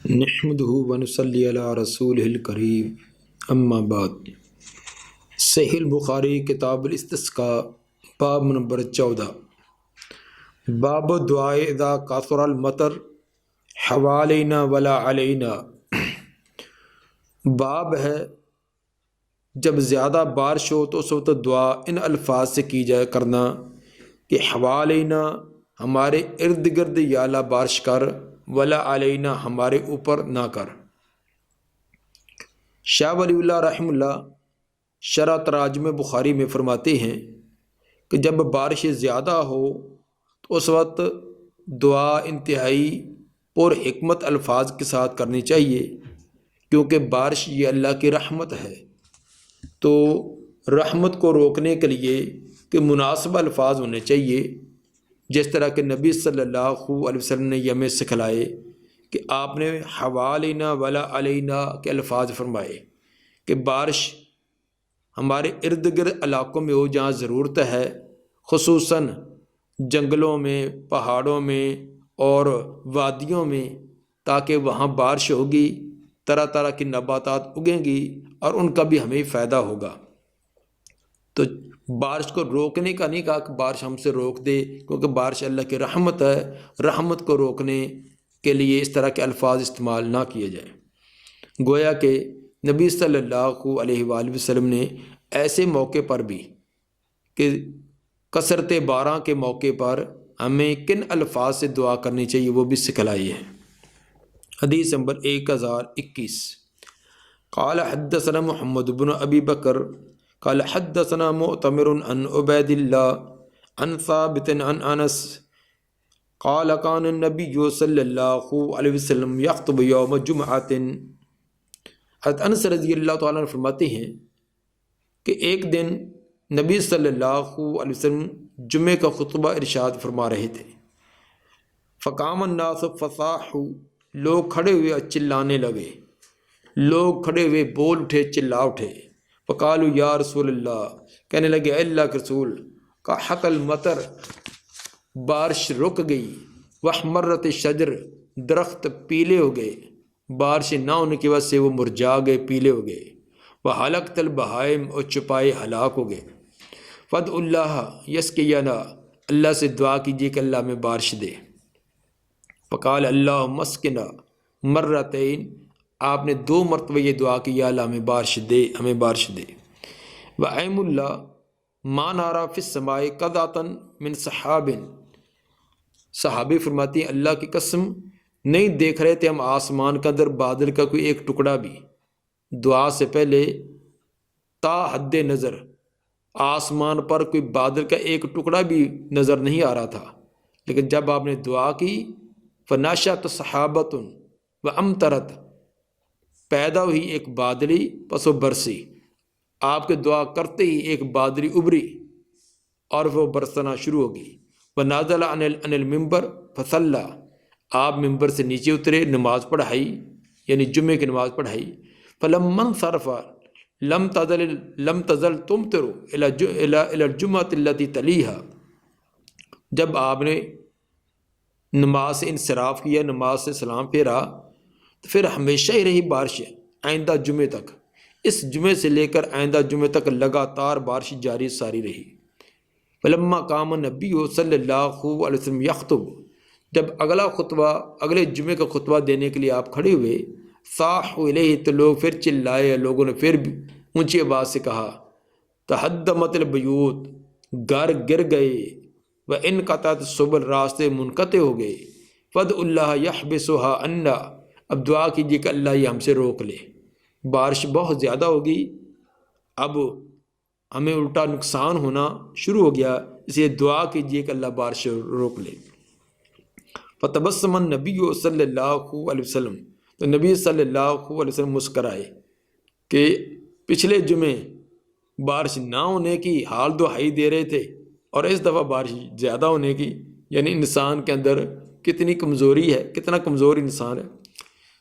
نحمدہ ونصلی علی رسولہ الکریم اما بعد۔ صحیح البخاری کتاب الاستسقاء باب نمبر 14 باب دعائے اذا کثر المطر حوالینا ولا علینا۔ باب ہے جب زیادہ بارش ہو تو اس وقت دعا ان الفاظ سے کی جائے کرنا کہ حوالینا ہمارے ارد گرد یا اللہ بارش کر، ولا علینا ہمارے اوپر نہ کر۔ شاہ ولی اللہ رحمہ اللہ شرح تراجم بخاری میں فرماتے ہیں کہ جب بارش زیادہ ہو تو اس وقت دعا انتہائی پر حکمت الفاظ کے ساتھ کرنی چاہیے، کیونکہ بارش یہ اللہ کی رحمت ہے۔ تو رحمت کو روکنے کے لیے کہ مناسب الفاظ ہونے چاہیے، جس طرح کہ نبی صلی اللہ علیہ وسلم نے یہ ہمیں سکھلائے کہ آپ نے حوالینا ولا علینا کے الفاظ فرمائے کہ بارش ہمارے ارد گرد علاقوں میں ہو جہاں ضرورت ہے، خصوصاً جنگلوں میں، پہاڑوں میں اور وادیوں میں، تاکہ وہاں بارش ہوگی، طرح طرح کی نباتات اگیں گی اور ان کا بھی ہمیں فائدہ ہوگا۔ تو بارش کو روکنے کا نہیں کہا کہ بارش ہم سے روک دے، کیونکہ بارش اللہ کی رحمت ہے، رحمت کو روکنے کے لیے اس طرح کے الفاظ استعمال نہ کیے جائیں۔ گویا کہ نبی صلی اللہ علیہ وآلہ وسلم نے ایسے موقع پر بھی کہ کثرت باران کے موقع پر ہمیں کن الفاظ سے دعا کرنی چاہیے وہ بھی سکھلائی ہے۔ حدیث نمبر 1021 قال حدثنا محمد بن ابی بکر قال حدثنا مؤتمر عن عبید اللہ عن ثابت عن انس قال كان النبی صلی اللہ علیہ وسلم یخطب یوم جمعۃ۔ حضرت انس رضی اللہ تعالیٰ عنہ فرماتے ہیں کہ ایک دن نبی صلی اللہ علیہ وسلم جمعے کا خطبہ ارشاد فرما رہے تھے۔ فقام الناس فصاحوا، لوگ کھڑے ہوئے اور چلانے لگے، لوگ کھڑے ہوئے بول اٹھے، چلا اٹھے۔ فقالوا یا رسول اللہ، کہنے لگے اے اللہ کے رسول، قحط المطر، بارش رک گئی، واحمرت الشجر، درخت پیلے ہو گئے، بارش نہ ہونے کی وجہ سے وہ مرجھا گئے، پیلے ہو گئے، وحلقت البہائم، اور چپائے ہلاک ہو گئے۔ فادعوا اللہ یسقینا، اللہ سے دعا کیجیے کہ اللہ ہمیں بارش دے۔ فقال اللہم اسقنا مرتین، آپ نے 2 مرتبہ یہ دعا کی یا اللہ ہمیں بارش دے، ہمیں بارش دے۔ وَأَيْمُ اللَّهِ مَا نَارَى فِي السَّمَاءِ قَطْعَةً مِّن سَحَابٍ، صحابی فرماتی ہیں اللہ کی قسم نہیں دیکھ رہے تھے ہم آسمان کا اندر بادل کا کوئی ایک ٹکڑا بھی۔ دعا سے پہلے تا حد نظر آسمان پر کوئی بادل کا ایک ٹکڑا بھی نظر نہیں آ رہا تھا، لیکن جب آپ نے دعا کی فَنَشَأَتْ سَحَابَةٌ وَأَمْطَرَتْ، پیدا ہوئی ایک بادلی پس وہ برسی۔ آپ کے دعا کرتے ہی ایک بادلی ابری اور وہ برسنا شروع ہو گئی۔ وَنَازَلَ عَنِ الْمِنبَرِ فَصَلَّى، آپ ممبر سے نیچے اترے، نماز پڑھائی، یعنی جمعے کی نماز پڑھائی۔ فَلَمَّا انصَرَفَ لَمْ تَزَلْ تُمْطِرُ إِلَى الْجُمْعَةِ الَّتِي تَلِيهَا، جب آپ نے نماز سے انصراف کیا، نماز سے سلام پھیرا، تو پھر ہمیشہ ہی رہی بارش آئندہ جمعے تک، اس جمعے سے لے کر آئندہ جمعے تک لگاتار بارش جاری ساری رہی۔ فلما قام النبی صلی اللہ علیہ وسلم یخطب، جب اگلا خطبہ، اگلے جمعے کا خطبہ دینے کے لیے آپ کھڑے ہوئے، صاحوا الیہ، تو لوگ پھر چلائے، لوگوں نے پھر اونچی آواز سے کہا تہدمت البیوت، گھر گر گئے، وانقطعت السبل، راستے منقطع ہو گئے، فادعوا اللہ یحبسھا عنا، اب دعا کیجیے کہ اللہ یہ ہم سے روک لے، بارش بہت زیادہ ہوگی، اب ہمیں الٹا نقصان ہونا شروع ہو گیا، اس لیے دعا کیجیے کہ اللہ بارش روک لے۔ فتبسم النبی صلی اللہ علیہ وسلم، تو نبی صلی اللہ علیہ وسلم مسکرائے کہ پچھلے جمعے بارش نہ ہونے کی حال دہائی دے رہے تھے اور اس دفعہ بارش زیادہ ہونے کی، یعنی انسان کے اندر کتنی کمزوری ہے، کتنا کمزور انسان ہے۔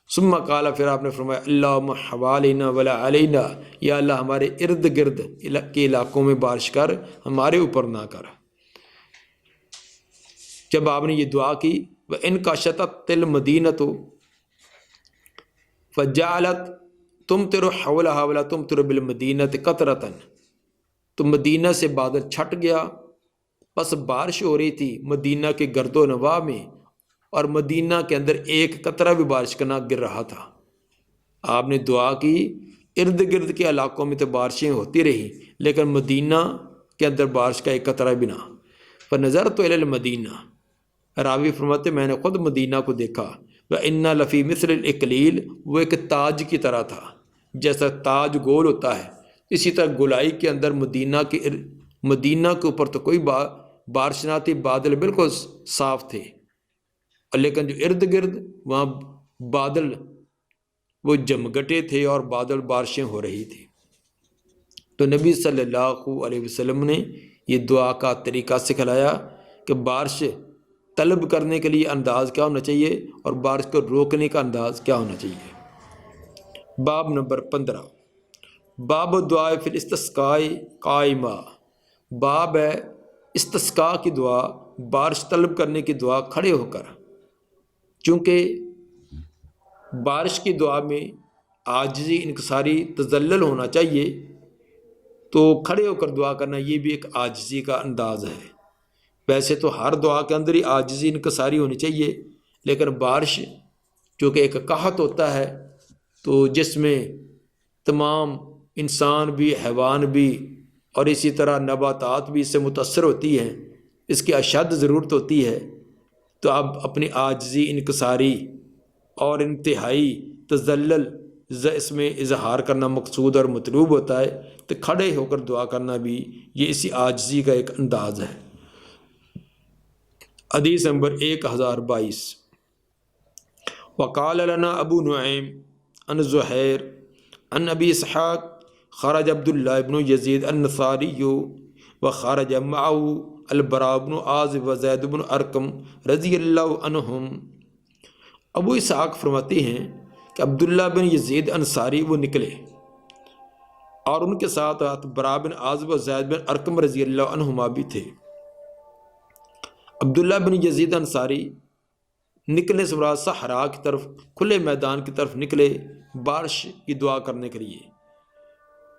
ثم قال، پھر آپ نے فرمایا اللہم حوالینا ولا علینا، یا اللہ ہمارے ارد گرد کے علاقوں میں بارش کر، ہمارے اوپر نہ کر۔ جب آپ نے یہ دعا کی وَإِنْ كَشَطَتِ الْمَدِينَةُ، فجعلت تمطر حولها ولا تمطر بالمدینۃ قطرۃ، تو مدینہ سے بادل چھٹ گیا، بس بارش ہو رہی تھی مدینہ کے گرد و نواح میں، اور مدینہ کے اندر ایک قطرہ بھی بارش کا نہ گر رہا تھا۔ آپ نے دعا کی، ارد گرد کے علاقوں میں تو بارشیں ہوتی رہی، لیکن مدینہ کے اندر بارش کا ایک قطرہ بھی نہ۔ فنظرت الی المدینہ، راوی فرماتے میں نے خود مدینہ کو دیکھا، وَإِنَّ لَفِي مِثْلِ الْإِقْلِيلِ، وہ ایک تاج کی طرح تھا، جیسا تاج گول ہوتا ہے اسی طرح گولائی کے اندر مدینہ کے اوپر تو کوئی بارش نہ تھی، بادل بالکل صاف تھے، اور لیکن جو ارد گرد وہاں بادل وہ جمگٹے تھے اور بادل بارشیں ہو رہی تھی۔ تو نبی صلی اللہ علیہ وسلم نے یہ دعا کا طریقہ سکھلایا کہ بارش طلب کرنے کے لیے انداز کیا ہونا چاہیے اور بارش کو روکنے کا انداز کیا ہونا چاہیے۔ باب نمبر 15، باب دعا فی الاستسقاء قائمہ، باب ہے استسقاء کی دعا، بارش طلب کرنے کی دعا کھڑے ہو کر۔ چونکہ بارش کی دعا میں عاجزی، انکساری، تذلل ہونا چاہیے، تو کھڑے ہو کر دعا کرنا یہ بھی ایک عاجزی کا انداز ہے۔ ویسے تو ہر دعا کے اندر ہی عاجزی، انکساری ہونی چاہیے، لیکن بارش جو کہ ایک قحط ہوتا ہے، تو جس میں تمام انسان بھی، حیوان بھی، اور اسی طرح نباتات بھی اس سے متاثر ہوتی ہیں، اس کی اشد ضرورت ہوتی ہے، تو اب اپنی عاجزی، انکساری اور انتہائی تذلل اس میں اظہار کرنا مقصود اور مطلوب ہوتا ہے، تو کھڑے ہو کر دعا کرنا بھی یہ اسی عاجزی کا ایک انداز ہے۔ حدیث نمبر 1022، وقال لنا ابو نعیم عن زہیر عن ابی اسحاق خرج عبداللہ بن یزید النصاری وخرج معه البراء بن عازب وزید بن ارقم رضی اللہ عنہم۔ ابو اسحاق فرماتے ہیں کہ عبداللہ بن یزید انصاری وہ نکلے، اور ان کے ساتھ براء بن عازب و زید بن ارقم رضی اللہ عنہما بھی تھے۔ عبداللہ بن یزید انصاری نکلنے سے مراد صحرا کی طرف، کھلے میدان کی طرف نکلے بارش کی دعا کرنے کے لیے۔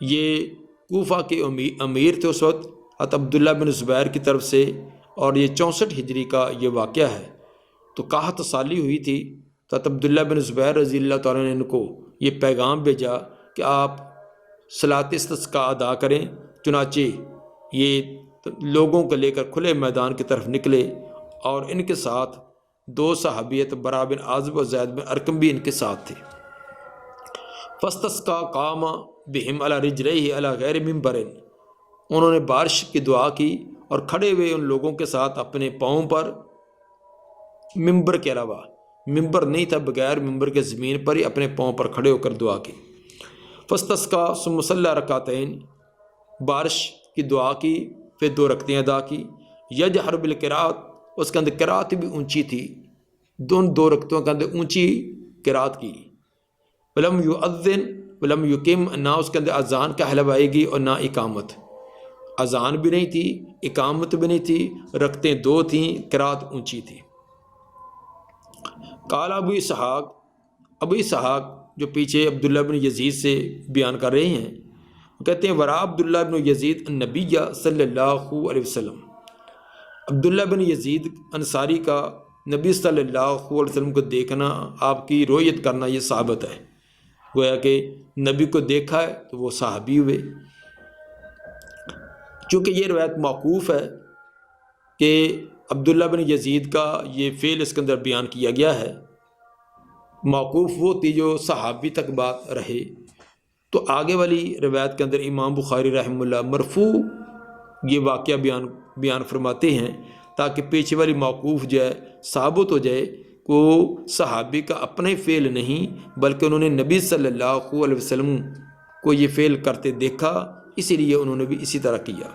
یہ کوفہ کے امیر تھے اس وقت، حضرت عبداللہ بن زبیر کی طرف سے، اور یہ 64 ہجری کا یہ واقعہ ہے۔ تو قحط سالی ہوئی تھی، تو حضرت عبداللہ بن زبیر رضی اللہ تعالیٰ نے ان کو یہ پیغام بھیجا کہ آپ صلاۃ استسقاء ادا کریں۔ چنانچہ یہ لوگوں کو لے کر کھلے میدان کی طرف نکلے، اور ان کے ساتھ 2 صحابیت براء بن عازب و زید بن ارقم بھی ان کے ساتھ تھے۔ فاستسقى قام بهم على رجليه على غیر منبر، انہوں نے بارش کی دعا کی اور کھڑے ہوئے ان لوگوں کے ساتھ اپنے پاؤں پر، ممبر کے علاوہ، ممبر نہیں تھا، بغیر ممبر کے زمین پر ہی اپنے پاؤں پر کھڑے ہو کر دعا کی۔ فاستسقى ثم صلى رکعتین، بارش کی دعا کی، پھر 2 رکعتیں ادا کی۔ یجہر بالقراءۃ، اس کے اندر قراءت بھی اونچی تھی، 2 رکعتوں کے اندر اونچی قراءت کی۔ ولم یؤذن ولم یقیم، نہ اس کے اندر اذان کا حلف آئے گی اور نہ اقامت، اذان بھی نہیں تھی، اقامت بھی نہیں تھی، رکعتیں 2 تھیں، قراءت اونچی تھی۔ قال ابو اسحاق جو پیچھے عبداللہ بن یزید سے بیان کر رہے ہیں، وہ کہتے ہیں ورا عبداللہ بن یزید النبی صلی اللہ علیہ وسلم، عبداللہ بن یزید انصاری کا نبی صلی اللہ علیہ وسلم کو دیکھنا، آپ کی رؤیت کرنا، یہ ثابت ہے، گویا کہ نبی کو دیکھا ہے تو وہ صحابی ہوئے۔ چونکہ یہ روایت موقوف ہے کہ عبداللہ بن یزید کا یہ فعل اس کے اندر بیان کیا گیا ہے، موقوف وہ تھی جو صحابی تک بات رہے، تو آگے والی روایت کے اندر امام بخاری رحمہ اللہ مرفوع یہ واقعہ بیان فرماتے ہیں، تاکہ پیچھے والی موقوف جو ہے ثابت ہو جائے کہ وہ صحابی کا اپنے فعل نہیں، بلکہ انہوں نے نبی صلی اللہ علیہ وسلم کو یہ فعل کرتے دیکھا، اسی لیے انہوں نے بھی اسی طرح کیا۔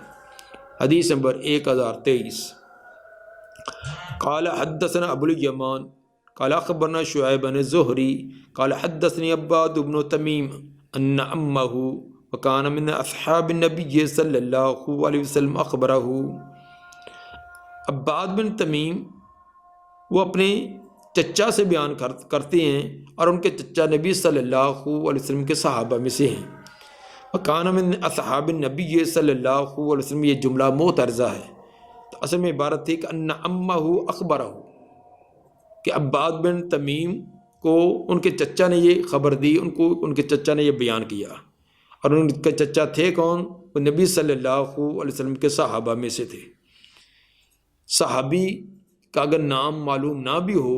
حدیث نمبر 1023، قال حدثنا ابو الیمان قال اخبرنا شعیب بن زہری قال حدثني عباد بن تمیم ان عمه وكان من اصحاب النبی صلی اللہ علیہ وسلم اخبرہ۔ عباد بن تمیم وہ اپنے چچا سے بیان کرتے ہیں اور ان کے چچا نبی صلی اللہ علیہ وسلم کے صحابہ میں سے ہیں۔ وَكَانَ مِنْ أَصْحَابِ النَّبِيِّ صلی اللہ علیہ وسلم، یہ جملہ معترضہ ہے، تو اصل میں عبارت تھی کہ ان عمہ اخبرہ، کہ عباد بن تمیم کو ان کے چچا نے یہ خبر دی، ان کے چچا نے یہ بیان کیا، اور ان کے چچا تھے کون؟ وہ نبی صلی اللہ علیہ وسلم کے صحابہ میں سے تھے۔ صحابی کا اگر نام معلوم نہ بھی ہو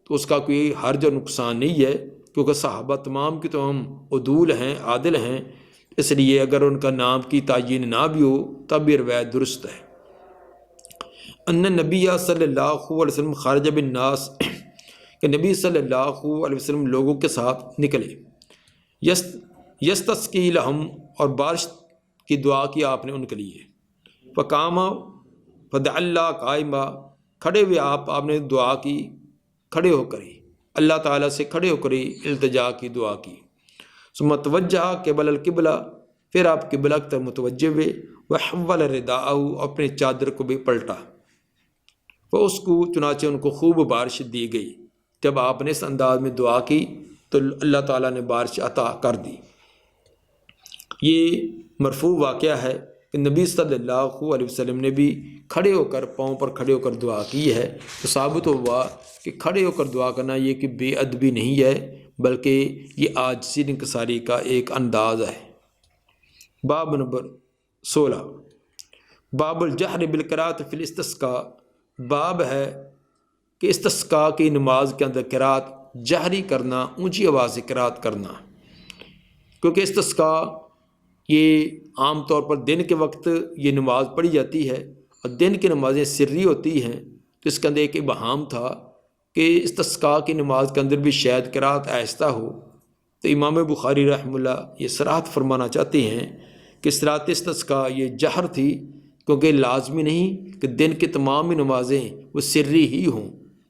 تو اس کا کوئی حرج اور نقصان نہیں ہے، کیونکہ صحابہ تمام کی تمام عدول ہیں، عادل ہیں، اس لیے اگر ان کا نام کی تعین نہ بھی ہو تب بھی روایت درست ہے۔ ان نبی صلی اللہ علیہ وسلم خارج بالناس، کہ نبی صلی اللہ علیہ وسلم لوگوں کے ساتھ نکلے، یستسقی لہم، اور بارش کی دعا کی آپ نے ان کے لیے، فقام فدعا اللہ قائما، کھڑے ہوئے آپ نے دعا کی، کھڑے ہو کر ہی اللہ تعالیٰ سے کھڑے ہو کر ہی التجا کی، دعا کی۔ ثم توجہ قبل القبلہ، پھر آپ قبلہ کی طرف متوجہ ہوئے، وحول رداءہ، اپنے چادر کو بھی پلٹا، وہ اس کو چنانچہ ان کو خوب بارش دی گئی۔ جب آپ نے اس انداز میں دعا کی تو اللہ تعالیٰ نے بارش عطا کر دی۔ یہ مرفوع واقعہ ہے کہ نبی صلی اللہ علیہ وسلم نے بھی کھڑے ہو کر، پاؤں پر کھڑے ہو کر دعا کی ہے، تو ثابت ہوا کہ کھڑے ہو کر دعا کرنا یہ کہ بے ادبی نہیں ہے، بلکہ یہ عاجزی انکساری کا ایک انداز ہے۔ باب نمبر 16، باب الجہر بالقراءۃ فی الاستسقاء، باب ہے کہ استسقاء کی نماز کے اندر قراءت جہری کرنا، اونچی آواز سے قراءت کرنا، کیونکہ استسقاء یہ عام طور پر دن کے وقت یہ نماز پڑھی جاتی ہے، اور دن کی نمازیں سری ہوتی ہیں، تو اس کے اندر ایک ابہام تھا کہ استسقاء کی نماز کے اندر بھی شاید قراءت آہستہ ہو، تو امام بخاری رحمہ اللہ یہ صراحت فرمانا چاہتے ہیں کہ صلاۃ استسقاء یہ جہر تھی، کیونکہ لازمی نہیں کہ دن کی تمام نمازیں وہ سری ہی ہوں،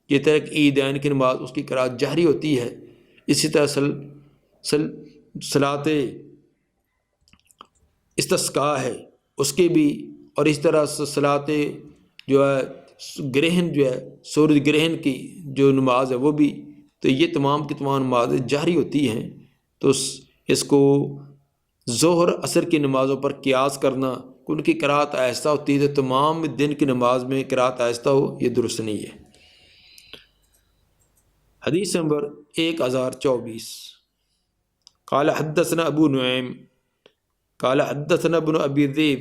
یہ طرح کہ عیدین کی نماز اس کی قراءت جہری ہوتی ہے، اسی طرح صلاۃ استسقاء ہے اس کے بھی، اور اس طرح صلاۃ جو ہے گرہن، جو ہے سورج گرہن کی جو نماز ہے وہ بھی، تو یہ تمام کی تمام نمازیں جہری ہوتی ہیں، تو اس کو ظہر عصر کی نمازوں پر قیاس کرنا کہ ان کی قراءت آہستہ ہوتی ہے تو تمام دن کی نماز میں قراءت آہستہ ہو، یہ درست نہیں ہے۔ حدیث نمبر 1024، قال حدثنا ابو نعیم قال حدثنا ابن ابی ذئب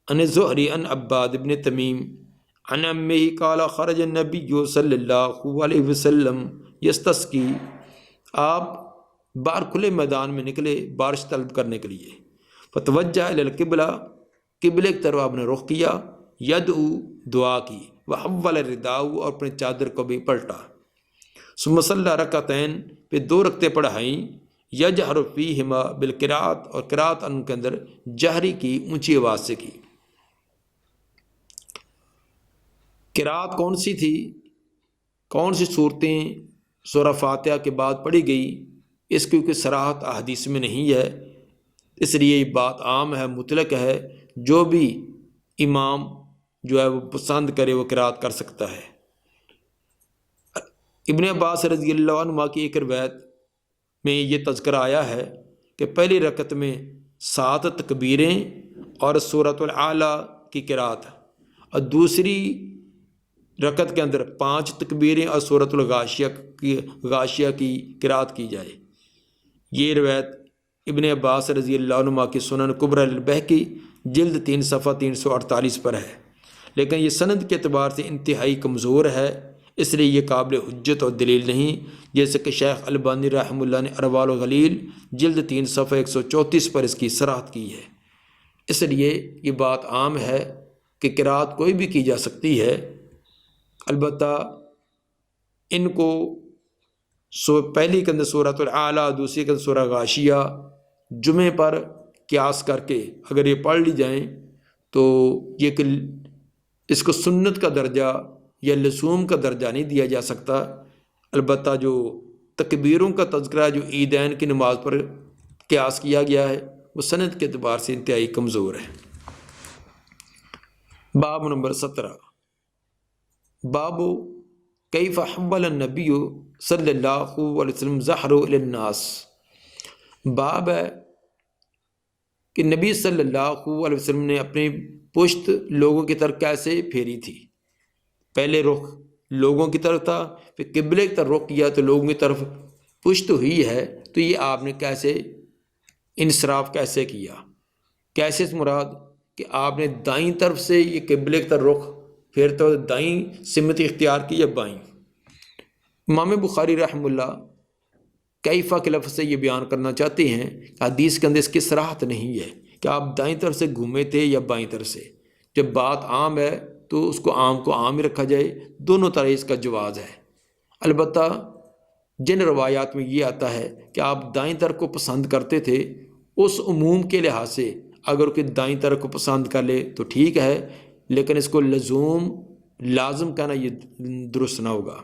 عن الزہری عن عباد بن تمیم عن امہ قال خرج النبی صلی اللہ علیہ وسلم یستسقی، آپ باہر کھلے میدان میں نکلے بارش طلب کرنے کے لیے، فتوجہ الی القبلہ، قبلے کی طرف آپ نے رخ کیا، یدعو، دعا کی، وحول رداء، اور اپنے چادر کو بھی پلٹا، ثم صلی رکعتین، پھر 2 رکعتیں پڑھائیں، یجہر فیہما بالقراءۃ، اور قراءت ان کے اندر جہری کی، اونچی آواز سے کی۔ قراءت کون سی تھی، کون سی صورتیں سورہ فاتحہ کے بعد پڑھی گئی، اس کی کوئی صراحت احادیث میں نہیں ہے، اس لیے یہ بات عام ہے، مطلق ہے، جو بھی امام جو ہے وہ پسند کرے وہ قراءت کر سکتا ہے۔ ابن عباس رضی اللہ عنہ کی ایک روایت میں یہ تذکرہ آیا ہے کہ پہلی رکعت میں 7 تکبیریں اور سورۃ الاعلیٰ کی قراءت، اور دوسری رکعت کے اندر 5 تکبیریں اور سورۃ الغاشیہ کی قراءت کی جائے۔ یہ روایت ابن عباس رضی اللہ عنہ کی سنن کبریٰ البیہقی جلد 3 صفحہ 348 پر ہے، لیکن یہ سند کے اعتبار سے انتہائی کمزور ہے، اس لیے یہ قابل حجت اور دلیل نہیں، جیسے کہ شیخ البانی رحمہ اللہ نے ارواح الغلیل جلد 3 صفحہ 134 پر اس کی صراحت کی ہے۔ اس لیے یہ بات عام ہے کہ قراءت کوئی بھی کی جا سکتی ہے، البتہ ان کو پہلی کے اندر سورۃ الاعلیٰ، دوسری کے اندر سورہ غاشیہ جمعے پر قیاس کر کے اگر یہ پڑھ لی جائیں تو یہ کہ اس کو سنت کا درجہ یا لزوم کا درجہ نہیں دیا جا سکتا، البتہ جو تکبیروں کا تذکرہ جو عیدین کی نماز پر قیاس کیا گیا ہے وہ سند کے اعتبار سے انتہائی کمزور ہے۔ باب نمبر 17، باب کیف حول النبی صلی اللہ علیہ وسلم ظہر الی الناس، باب ہے کہ نبی صلی اللہ علیہ وسلم نے اپنی پشت لوگوں کی طرف کیسے پھیری تھی۔ پہلے رخ لوگوں کی طرف تھا، پھر قبلے کی طرف رخ کیا تو لوگوں کی طرف پشت ہوئی ہے، تو یہ آپ نے کیسے انصراف کیسے کیا؟ کیسے سے مراد کہ آپ نے دائیں طرف سے یہ قبلے کی طرف رخ پھیرتے ہوئے دائیں سمت اختیار کی یا بائیں؟ امام بخاری رحمہ اللہ کیفہ کے لفظ سے یہ بیان کرنا چاہتے ہیں کہ حدیث کے اندر اس کی صراحت نہیں ہے کہ آپ دائیں طرف سے گھومے تھے یا بائیں طرف سے۔ جب بات عام ہے تو اس کو عام ہی رکھا جائے، دونوں طرح اس کا جواز ہے۔ البتہ جن روایات میں یہ آتا ہے کہ آپ دائیں طرف کو پسند کرتے تھے، اس عموم کے لحاظ سے اگر کوئی دائیں طرف کو پسند کر لے تو ٹھیک ہے، لیکن اس کو لازم کہنا یہ درست نہ ہوگا۔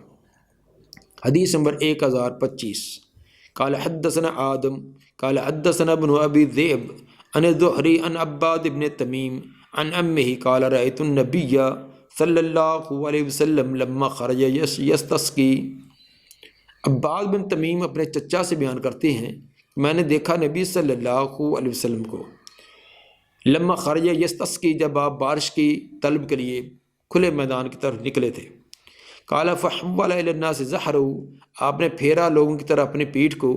حدیث نمبر 1025، قال حدثنا آدم قال حدثنا ابن ابی ذئب عن الزہری عن عباد بن تمیم عن امہ قال رأیت النبی صلی اللہ علیہ وسلم لما خرج یستسقی۔ عباد بن تمیم اپنے چچا سے بیان کرتے ہیں، میں نے دیکھا نبی صلی اللہ علیہ وسلم کو لما خرج یستسقی، جب آپ بارش کی طلب کے لیے کھلے میدان کی طرف نکلے تھے۔ قال فحول الی الناس ظہرہ، آپ نے پھیرا لوگوں کی طرف اپنے پیٹھ کو،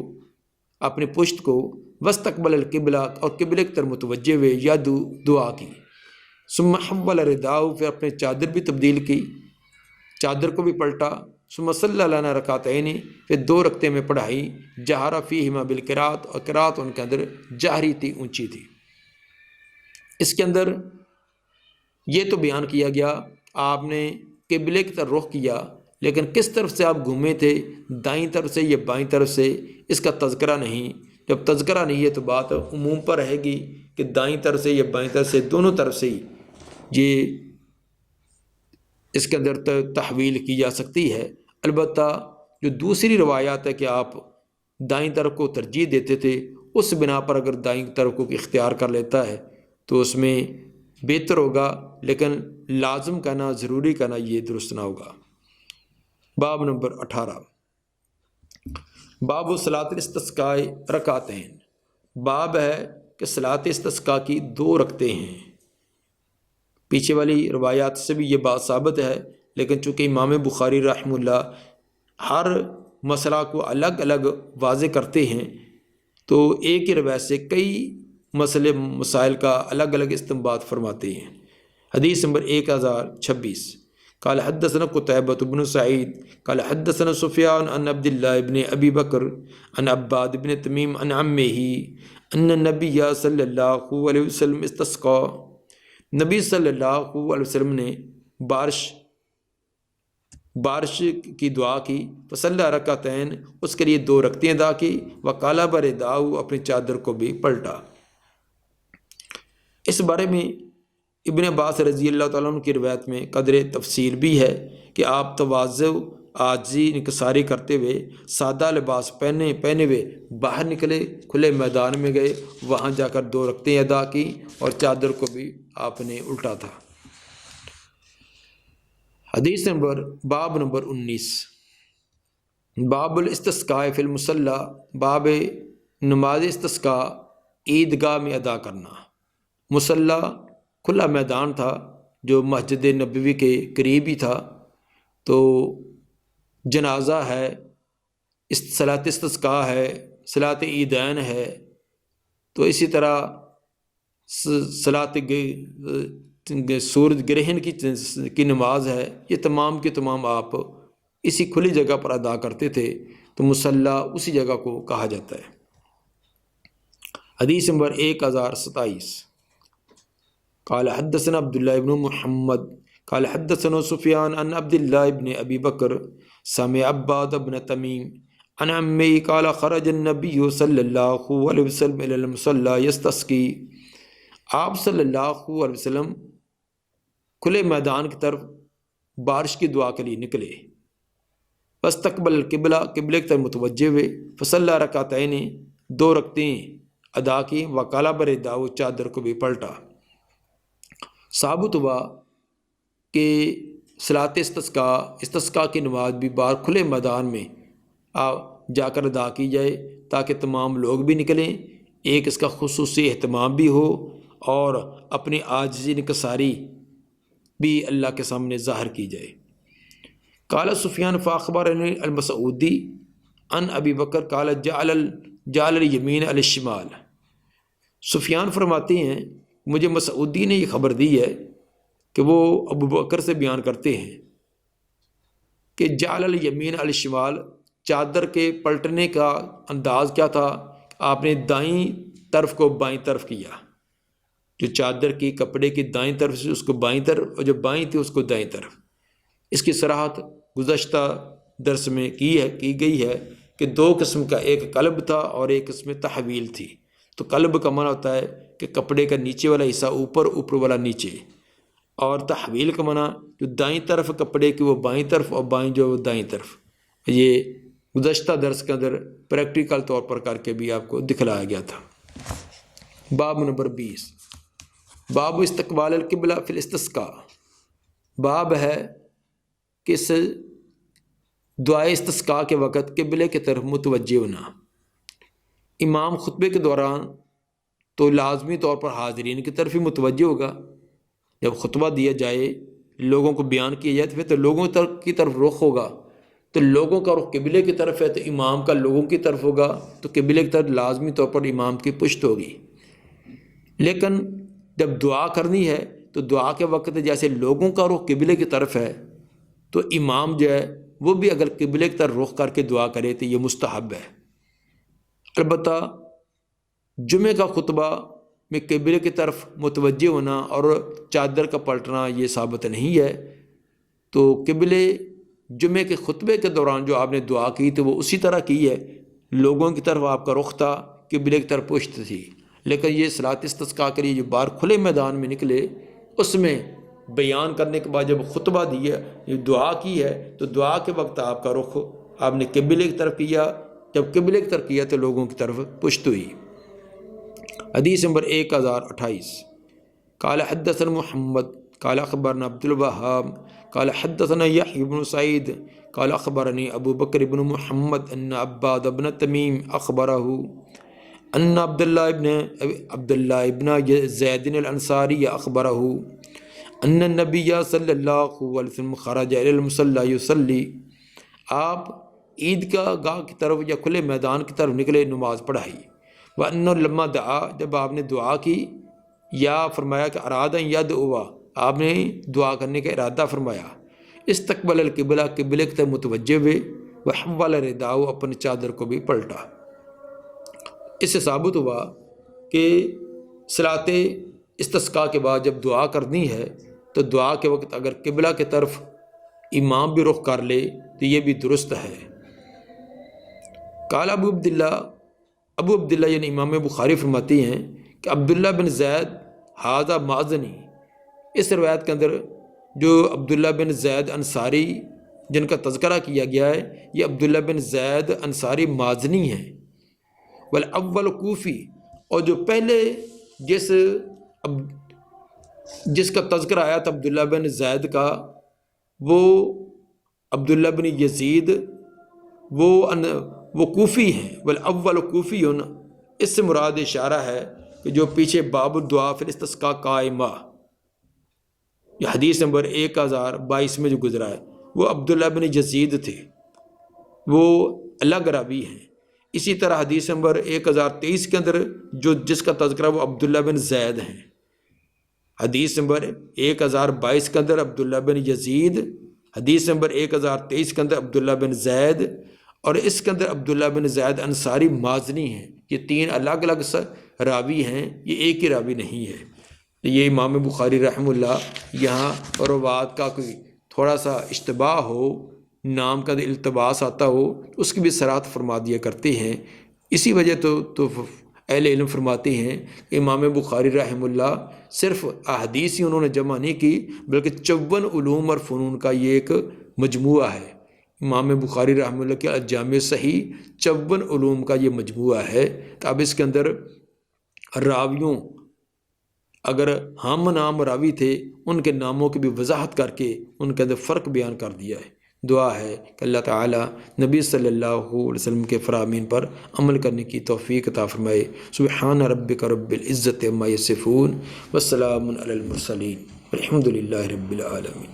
اپنے پشت کو، واستقبل القبلہ، اور قبلے کی طرف متوجہ ہوئے، یا دعا کی۔ ثم حول رداء، پھر اپنے چادر بھی تبدیل کی، چادر کو بھی پلٹا۔ ثم صلی لنا رکعتین، پھر 2 رکعتیں میں پڑھائی، جہر فیہما بالقراءۃ، اور قراءت ان کے اندر جہری تھی، اونچی تھی۔ اس کے اندر یہ تو بیان کیا گیا آپ نے قبلے کی طرف رخ کیا، لیکن کس طرف سے آپ گھومے تھے، دائیں طرف سے یا بائیں طرف سے، اس کا تذکرہ نہیں۔ جب تذکرہ نہیں ہے تو بات عموم پر رہے گی کہ دائیں طرف سے یا بائیں طرف سے، دونوں طرف سے ہی یہ اس کے اندر تحویل کی جا سکتی ہے۔ البتہ جو دوسری روایات ہے کہ آپ دائیں طرف کو ترجیح دیتے تھے، اس بنا پر اگر دائیں طرف کو اختیار کر لیتا ہے تو اس میں بہتر ہوگا، لیکن لازم کہنا، ضروری کہنا یہ درست نہ ہوگا۔ باب نمبر 18، باب صلاۃ الاستسقاء رکعتین، باب ہے کہ صلاۃ استسقاء کی 2 رکعتیں ہیں۔ پیچھے والی روایات سے بھی یہ بات ثابت ہے، لیکن چونکہ امام بخاری رحمہ اللہ ہر مسئلہ کو الگ الگ واضح کرتے ہیں، تو ایک ہی روایت سے کئی مسائل کا الگ الگ استنباط فرماتے ہیں۔ حدیث نمبر 1026، قال حدثنا قتيبة بن سعيد قال حدثنا سفيان عن عبد الله بن ابي بكر عن عباد بن تميم عن عمه ان النبي صلی اللہ علیہ وسلم استسقى، نبی صلی اللہ علیہ وسلم نے بارش کی دعا کی، فصلی رکعتین، اس کے لیے 2 رکعتیں ادا کی، وقلب رداء، اپنی چادر کو بھی پلٹا۔ اس بارے میں ابن عباس رضی اللہ تعالیٰ عنہ کی روایت میں قدر تفصیل بھی ہے کہ آپ تواضع، عاجزی، انکساری کرتے ہوئے سادہ لباس پہنے ہوئے باہر نکلے، کھلے میدان میں گئے، وہاں جا کر 2 رکعتیں ادا کی، اور چادر کو بھی آپ نے الٹا تھا۔ حدیث نمبر باب نمبر 19، باب الاستسقاء فی المصلی، باب نماز استسقاء عیدگاہ میں ادا کرنا۔ مصلی کھلا میدان تھا جو مسجد نبوی کے قریب ہی تھا، تو جنازہ ہے، صلاۃ استسقاء ہے، صلاۃ عیدین ہے، تو اسی طرح صلاۃ سورج گرہن کی نماز ہے، یہ تمام کے تمام آپ اسی کھلی جگہ پر ادا کرتے تھے، تو مصلی اسی جگہ کو کہا جاتا ہے۔ حدیث نمبر 1027، قال حدثنا عبداللہ بن محمد قال حدثنا سفیان عن عبداللہ بن ابی بکر سمع عباد بن تمیم عن عمی قال خرج النبی صلی اللہ علیہ وسلم الی المصلی یستسقی، آپ صلی اللہ علیہ وسلم کھلے میدان کی طرف بارش کی دعا کے لیے نکلے، فاستقبل القبلہ، قبلے کی طرف متوجہ ہوئے، فصلی رکعتین، 2 رکعتیں ادا کی، وقلب رداء، چادر کو بھی پلٹا۔ ثابت ہوا کہ صلاۃ استسقاء کی نماز بھی باہر کھلے میدان میں جا کر ادا کی جائے تاکہ تمام لوگ بھی نکلیں، ایک اس کا خصوصی اہتمام بھی ہو اور اپنی عاجزی انکساری بھی اللہ کے سامنے ظاہر کی جائے۔ قال سفیان فاخبرنی المسعودی عن ابی بکر قال جعل الیمین علی الشمال۔ سفیان فرماتے ہیں مجھے مسعودی نے یہ خبر دی ہے کہ وہ ابو بکر سے بیان کرتے ہیں کہ جعل الیمین علی الشمال، چادر کے پلٹنے کا انداز کیا تھا؟ آپ نے دائیں طرف کو بائیں طرف کیا، جو چادر کی کپڑے کی دائیں طرف سے اس کو بائیں طرف، اور جو بائیں تھی اس کو دائیں طرف۔ اس کی صراحت گزشتہ درس میں کی گئی ہے کہ دو قسم کا، ایک قلب تھا اور ایک اس میں تحویل تھی۔ تو قلب کا معنی ہوتا ہے کہ کپڑے کا نیچے والا حصہ اوپر، اوپر والا نیچے، اور تحویل کا معنی جو دائیں طرف کپڑے کی وہ بائیں طرف اور بائیں جو دائیں طرف۔ یہ گزشتہ درس کے اندر پریکٹیکل طور پر کر کے بھی آپ کو دکھلایا گیا تھا۔ باب نمبر 20، باب استقبال القبلہ فی الاستسقاء۔ باب ہے کہ دعائے استسقاء کے وقت قبلے کی طرف متوجہ ہونا۔ امام خطبے کے دوران تو لازمی طور پر حاضرین کی طرف ہی متوجہ ہوگا۔ جب خطبہ دیا جائے، لوگوں کو بیان کیا جائے، تو پھر تو لوگوں کی طرف رخ ہوگا، تو لوگوں کا رخ قبلے کی طرف ہے تو امام کا لوگوں کی طرف ہوگا، تو قبلے کی طرف لازمی طور پر امام کی پشت ہوگی۔ لیکن جب دعا کرنی ہے تو دعا کے وقت جیسے لوگوں کا رخ قبلے کی طرف ہے، تو امام جو ہے وہ بھی اگر قبلے کی طرف رخ کر کے دعا کرے تو یہ مستحب ہے۔ البتہ جمعہ کا خطبہ میں قبلے کی طرف متوجہ ہونا اور چادر کا پلٹنا یہ ثابت نہیں ہے، تو قبلے جمعے کے خطبے کے دوران جو آپ نے دعا کی تو وہ اسی طرح کی ہے، لوگوں کی طرف آپ کا رخ تھا، قبلے کی طرف پشت تھی۔ لیکن یہ صلاۃ استسقاء کے لیے جو باہر کھلے میدان میں نکلے، اس میں بیان کرنے کے بعد جب خطبہ دیا، یہ دعا کی ہے، تو دعا کے وقت آپ کا رخ آپ نے قبلے کی طرف کیا، جب قبلے کی طرف کیا تو لوگوں کی طرف پشت ہوئی۔ حدیث نمبر 1028، قال حدثنا محمد قال اخبرنا عبد الوهاب قال حدثنا يحيى بن سعيد قال اخبرني ابو بكر بن محمد ان عباد بن تميم اخبره ان عبد الله بن زيد الانصاري اخبره ان النبي صلی اللہ علیہ وسلم خرج الى المصلى يصلي۔ آپ عید کا گاہ کی طرف یا کھلے میدان کی طرف نکلے، نماز پڑھائی۔ وَأَنَّ لَمَّا دعا، جب آپ نے دعا کی، یا فرمایا کہ ارادہ یدعوا، آپ نے دعا کرنے کا ارادہ فرمایا۔ استقبل القبلہ، قبلے کی طرف متوجہ ہوئے، وحول رداء، اپنے چادر کو بھی پلٹا۔ اس سے ثابت ہوا کہ صلاۃ استسقاء کے بعد جب دعا کرنی ہے تو دعا کے وقت اگر قبلہ کی طرف امام بھی رخ کر لے تو یہ بھی درست ہے۔ قال ابو عبداللہ یعنی امام بخاری فرماتے ہیں کہ عبداللہ بن زید ھذا مازنی، اس روایت کے اندر جو عبداللہ بن زید انصاری جن کا تذکرہ کیا گیا ہے، یہ عبداللہ بن زید انصاری مازنی ہیں۔ والاول کوفی، اور جو پہلے جس کا تذکرہ آیا تھا عبداللہ بن زید کا، وہ عبداللہ بن یزید، وہ کوفی ہیں۔ والاول کوفی، اس سے مراد اشارہ ہے کہ جو پیچھے باب الدعاء فی الاستسقاء قائمہ، یہ حدیث نمبر 1022 میں جو گزرا ہے، وہ عبداللہ بن یزید تھے، وہ الگ راوی ہیں۔ اسی طرح حدیث نمبر 1023 کے اندر جس کا تذکرہ وہ عبداللہ بن زید ہیں۔ حدیث نمبر 1022 کے اندر عبداللہ بن یزید، حدیث نمبر 1023 کے اندر عبداللہ بن زید، اور اس کے اندر عبداللہ بن زید انصاری مازنی ہیں۔ یہ تین الگ الگ راوی ہیں، یہ ایک ہی راوی نہیں ہے۔ یہ امام بخاری رحمہ اللہ یہاں روات کا کوئی تھوڑا سا اشتباہ ہو، نام کا التباس آتا ہو، اس کی بھی صراحت فرما دیا کرتے ہیں۔ اسی وجہ تو اہل علم فرماتے ہیں کہ امام بخاری رحمہ اللہ صرف احادیث ہی انہوں نے جمع نہیں کی، بلکہ 54 علوم اور فنون کا یہ ایک مجموعہ ہے۔ امام بخاری رحمہ اللہ کے الجامع صحیح 54 علوم کا یہ مجموعہ ہے۔ تو اب اس کے اندر راویوں اگر ہم نام راوی تھے ان کے ناموں کی بھی وضاحت کر کے ان کے اندر فرق بیان کر دیا ہے۔ دعا ہے کہ اللہ تعالیٰ نبی صلی اللہ علیہ وسلم کے فرامین پر عمل کرنے کی توفیق عطا فرمائے۔ سبحان ربک رب العزت عما یصفون والسلام علی المرسلین والحمد للہ رب العالمین۔